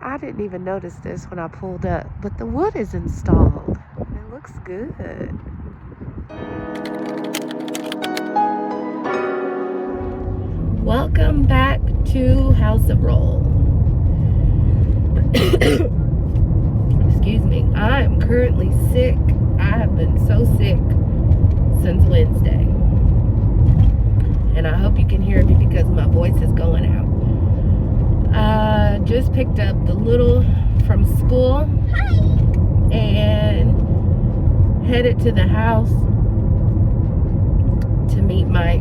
I didn't even notice this when I pulled up, but the wood is installed. It looks good. Welcome back to House of Rolle. Excuse me. I am currently sick. I have been so sick since Wednesday. And I hope you can hear me because my voice is going out. I just picked up the little from school. Hi. And headed to the house to meet Mike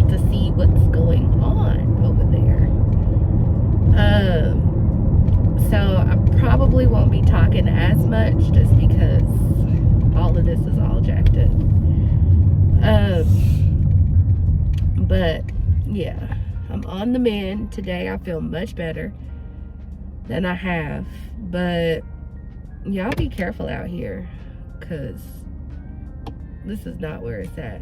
to see what's going on over there. So I probably won't be talking as much just because all of this is all jacked up. But yeah, I'm on the mend today. I feel much better than I have, but y'all be careful out here because this is not where it's at.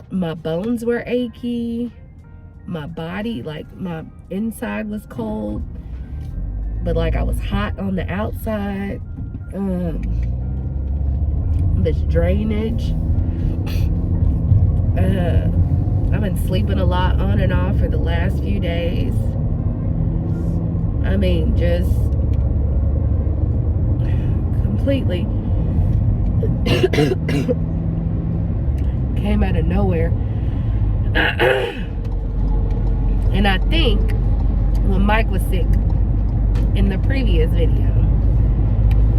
My bones were achy, my body, like my inside was cold, but like I was hot on the outside. This drainage, I've been sleeping a lot on and off for the last few days. I mean, just completely came out of nowhere. And I think when Mike was sick in the previous video,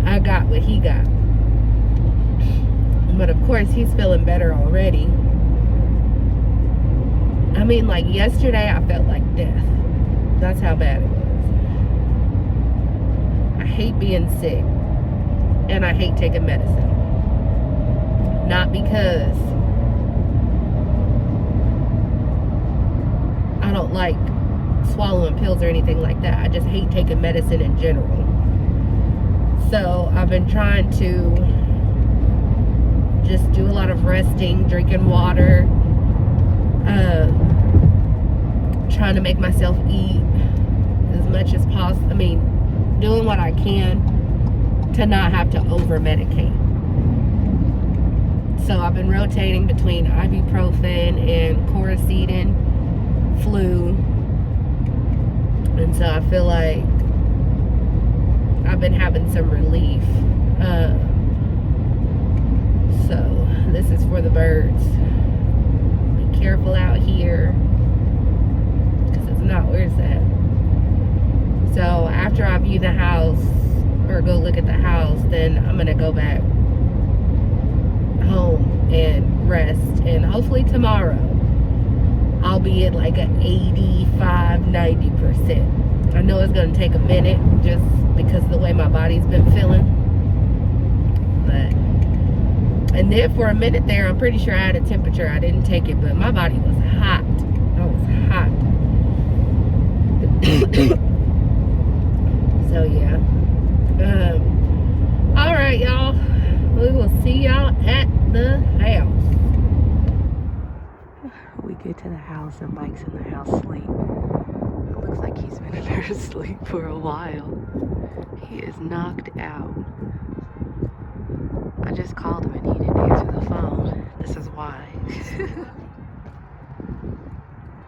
I got what he got. But of course, he's feeling better already. I mean, like yesterday, I felt like death. That's how bad it was. I hate being sick. And I hate taking medicine. Not because I don't like swallowing pills or anything like that. I just hate taking medicine in general. So I've been trying to just do a lot of resting, drinking water, trying to make myself eat as much as possible. I mean, doing what I can to not have to over-medicate. So I've been rotating between ibuprofen and Coricidin, flu, and so I feel like I've been having some relief. So this is for the birds. Be careful out here because it's not where it's at. So after I view the house or go look at the house, then I'm gonna go back home and rest, and hopefully tomorrow I'll be at like an 85-90%. I know it's gonna take a minute just because of the way my body's been feeling, but and then for a minute there, I'm pretty sure I had a temperature. I didn't take it, but my body was hot. I was hot. So yeah. All right, y'all. We will see y'all at the house. We get to the house and Mike's in the house asleep. It looks like he's been in there asleep for a while. He is knocked out. I just called him and he didn't answer the phone. This is why.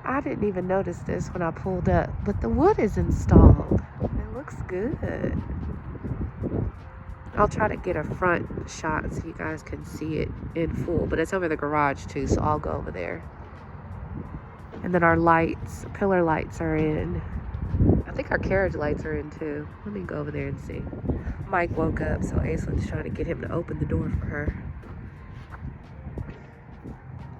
I didn't even notice this when I pulled up, but the wood is installed. It looks good. I'll try to get a front shot so you guys can see it in full, but it's over the garage too, so I'll go over there. And then our lights, pillar lights are in. I think our carriage lights are in too. Let me go over there and see. Mike woke up, so Aislin's trying to get him to open the door for her.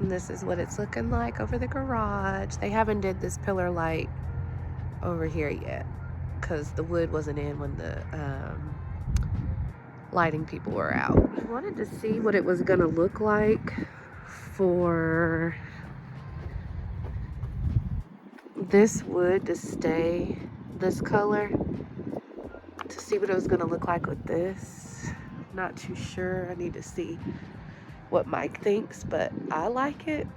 And this is what it's looking like over the garage. They haven't did this pillar light over here yet because the wood wasn't in when the lighting people were out. I wanted to see what it was gonna look like for this wood to stay this color, to see what it was gonna look like with this. Not too sure. I need to see what Mike thinks, but I like it.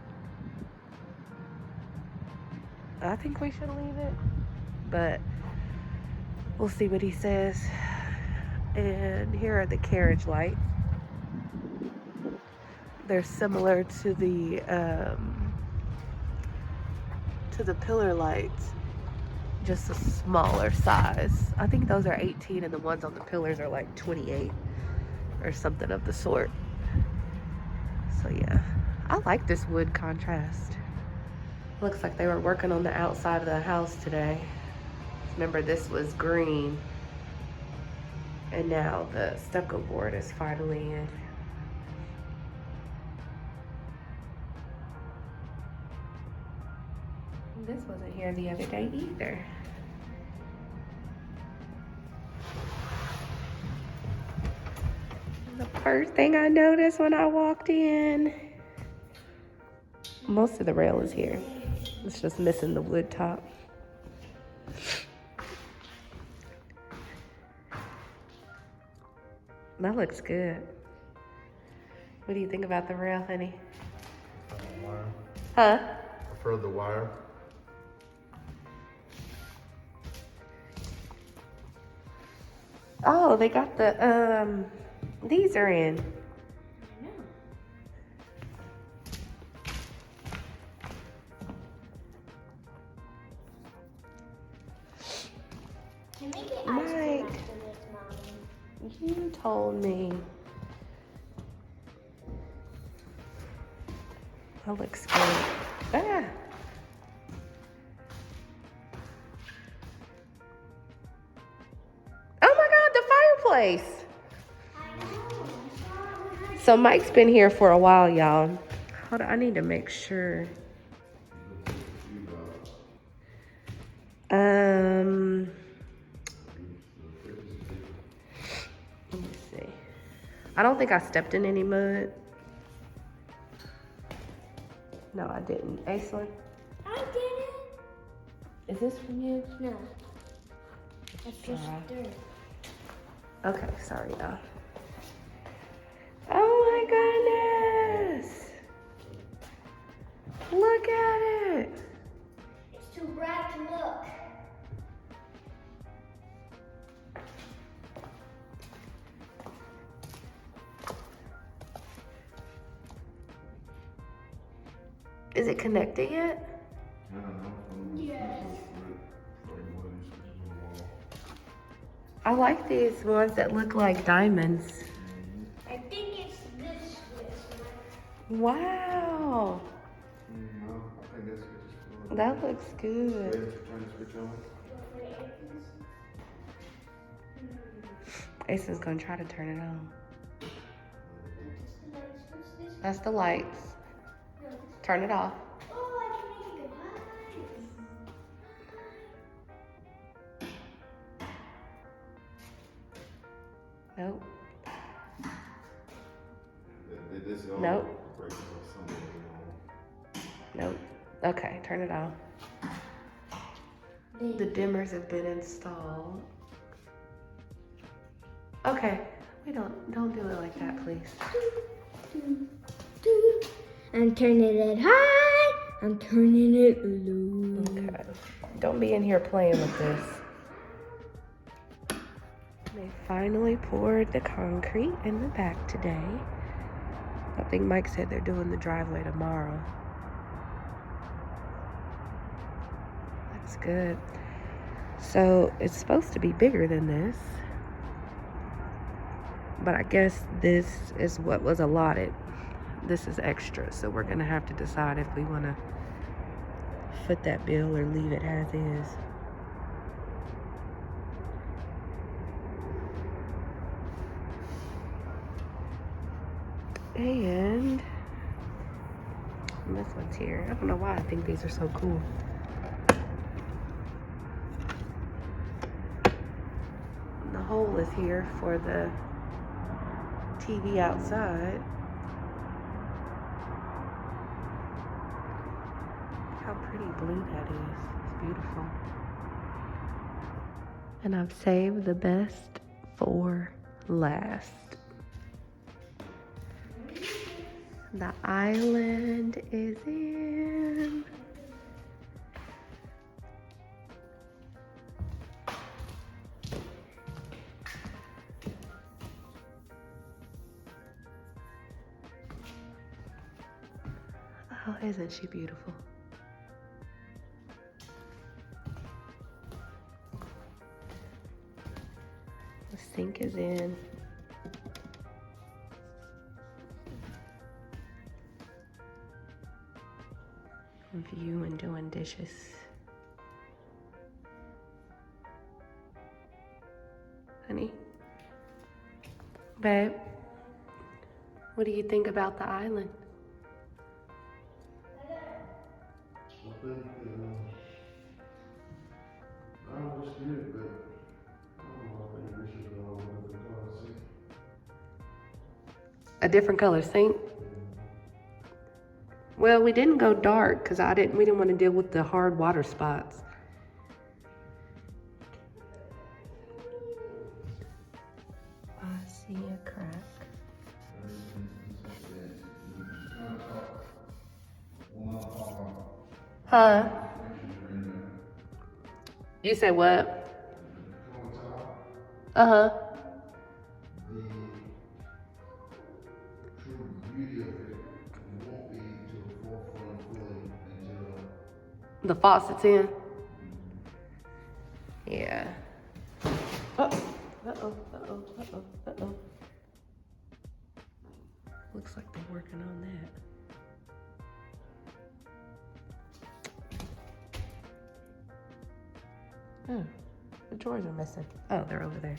I think we should leave it, but we'll see what he says. And here are the carriage lights. They're similar to the pillar lights, just a smaller size. I think those are 18 and the ones on the pillars are like 28 or something of the sort. So yeah, I like this wood contrast. Looks like they were working on the outside of the house today. Remember, this was green, and now the stucco board is finally in. This wasn't here the other day either. The first thing I noticed when I walked in, most of the rail is here. It's just missing the wood top. That looks good. What do you think about the rail, honey? Wire. Huh? I prefer the wire. Oh, they got the, these are in. Mike, you told me. That looks good. Ah. Oh my God, the fireplace. So Mike's been here for a while, y'all. Hold on, I need to make sure. Let me see. I don't think I stepped in any mud. No, I didn't. Aislinn? I didn't. Is this from you? No. That's just dirt. Okay, sorry, y'all. Oh my goodness! Look at it! It's too bright to look. Is it connected yet? I don't know. Yes. I like these ones that look like diamonds. I think it's this switch. Wow! No, I think that's just for That looks good. turn the switch on. Aislenn's gonna try to turn it on. That's the lights. Turn it off. Oh, I can make it go high. Nope. This is all Nope. breaks or something. Nope. Okay, turn it off. The dimmers have been installed. Okay, we don't do it like that, please. I'm turning it high. I'm turning it low. Okay. Don't be in here playing with this. They finally poured the concrete in the back today. I think Mike said they're doing the driveway tomorrow. That's good. So it's supposed to be bigger than this. But I guess this is what was allotted. This is extra, so we're gonna have to decide if we wanna foot that bill or leave it as is. And this one's here. I don't know why I think these are so cool. The hole is here for the TV outside. How pretty blue that is. It's beautiful. And I've saved the best for last. The island is in. isn't she beautiful? The sink is in. View and doing dishes. Honey? Babe? What do you think about the island? I think it's good, but I don't know. I think we should go with the policy. A different color sink? Well, we didn't go dark because we didn't want to deal with the hard water spots. I see a crack. Huh? You say what? Uh-huh. The true beauty of it won't be to the forefront fully until The faucet's in? Yeah. Uh-oh. Looks like they're working on that. Oh, the drawers are missing. Oh, they're over there.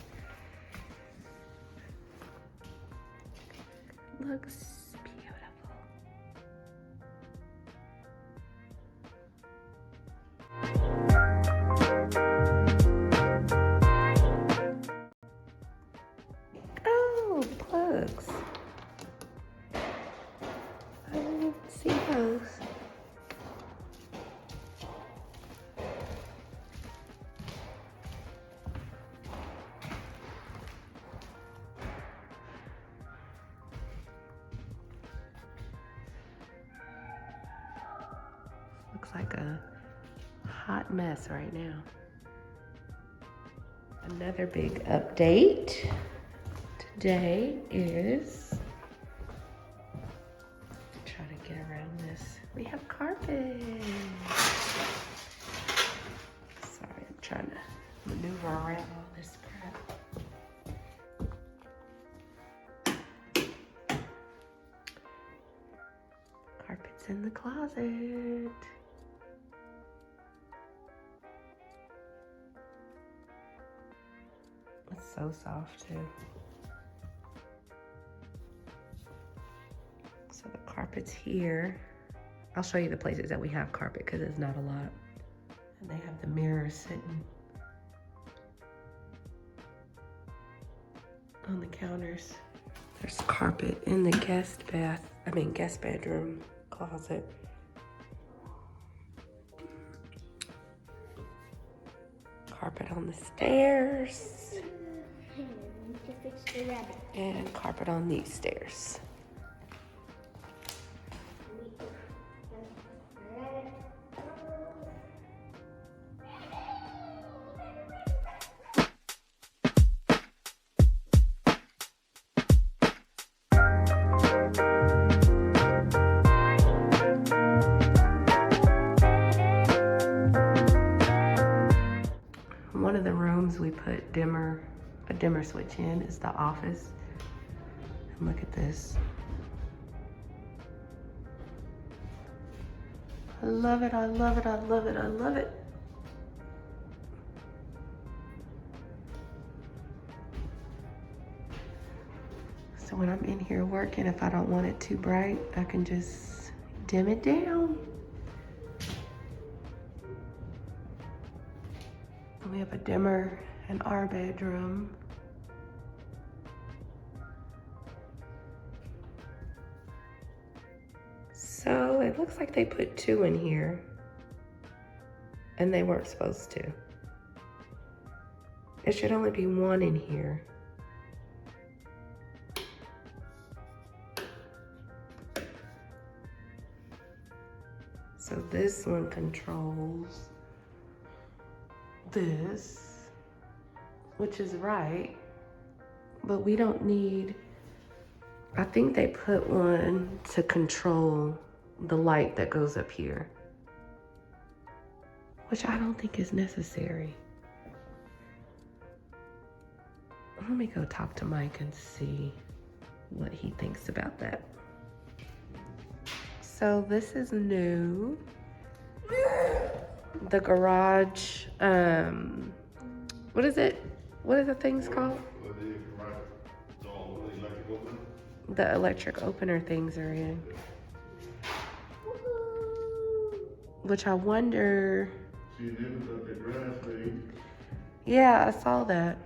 Looks beautiful. Oh, plugs. I didn't see those. Looks like a hot mess right now. Another big update today is, try to get around this. We have carpet. Sorry, I'm trying to maneuver around all this crap. Carpet's in the closet. It's so soft too. So the carpet's here. I'll show you the places that we have carpet because it's not a lot. And they have the mirrors sitting on the counters. There's carpet in the guest bedroom closet. Carpet on the stairs. And carpet on these stairs. One of the rooms we put a dimmer switch in is the office. And look at this. I love it, I love it, I love it, I love it. So when I'm in here working, if I don't want it too bright, I can just dim it down. We have a dimmer in our bedroom. So it looks like they put 2 in here and they weren't supposed to. It should only be 1 in here. So this one controls this, which is right, but we don't need, I think they put one to control the light that goes up here, which I don't think is necessary. Let me go talk to Mike and see what he thinks about that. So this is new. The garage, what is it? What are the things called? The electric opener things are in. Which I wonder. See, they was up at grass fade. Yeah, I saw that.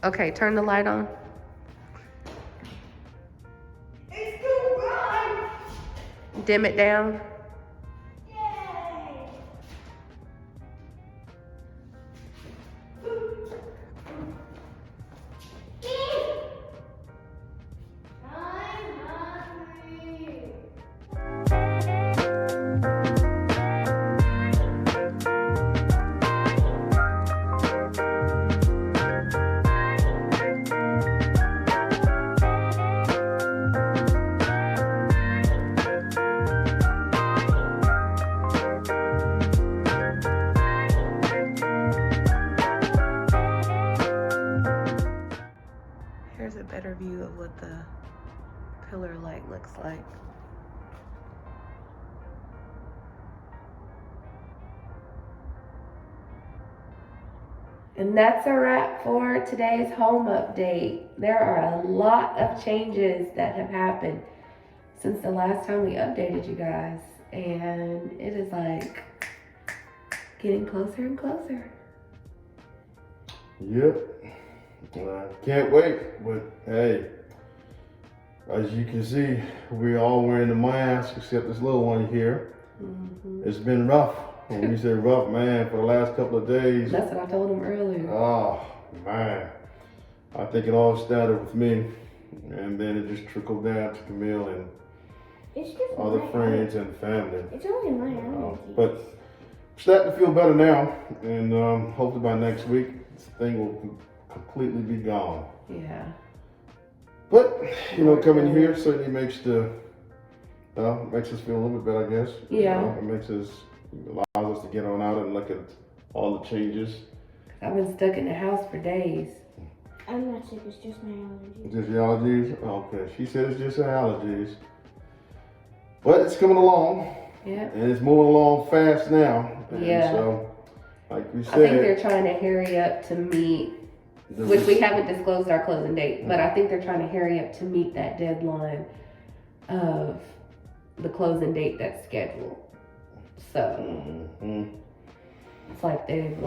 Okay, turn the light on. It's too bright. Dim it down. Yay. I'm hungry. Here's a better view of what the pillar light looks like. And that's a wrap for today's home update. There are a lot of changes that have happened since the last time we updated you guys. And it is like getting closer and closer. Yep. Can't wait, but hey, as you can see, we all wearing the mask except this little one here. Mm-hmm. It's been rough. When you say rough, man, for the last couple of days. That's what I told him earlier. Oh, man. I think it all started with me, and then it just trickled down to Camille and It's just other my friends and family. It's only my allergy. But starting to feel better now, and hopefully by next week, this thing will completely be gone. Yeah. But, you know, coming here certainly makes us feel a little bit better, I guess. Yeah. You know, allows us to get on out and look at all the changes. I've been stuck in the house for days. I'm not sick, it's just my allergies. Just your allergies? Okay, she said it's just her allergies. But it's coming along. Yeah. And it's moving along fast now. And Yeah. so, like we said. I think they're trying to hurry up to meet, which we haven't disclosed our closing date, but I think they're trying to hurry up to meet that deadline of the closing date that's scheduled. So it's like they've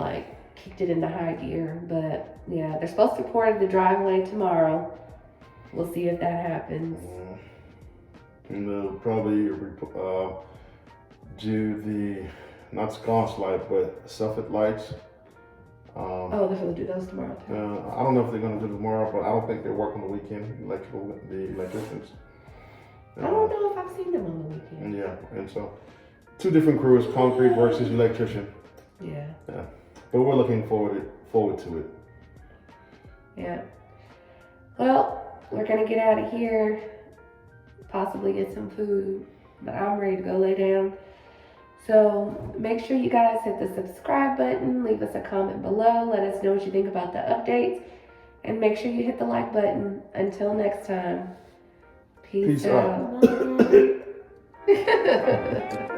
kicked it into high gear, but yeah, they're supposed to pour the driveway tomorrow. We'll see if that happens. And they'll probably do the, not sconce light, but soffit lights. Oh, they're going to do those tomorrow too. I don't know if they're going to do it tomorrow, but I don't think they work on the weekend, the electricians. I don't know if I've seen them on the weekend. Yeah, and so two different crews, concrete versus electrician. Yeah. Yeah, but we're looking forward to it. Yeah. Well, we're going to get out of here, possibly get some food, but I'm ready to go lay down. So make sure you guys hit the subscribe button, leave us a comment below, let us know what you think about the updates, and make sure you hit the like button. Until next time, peace out. Out.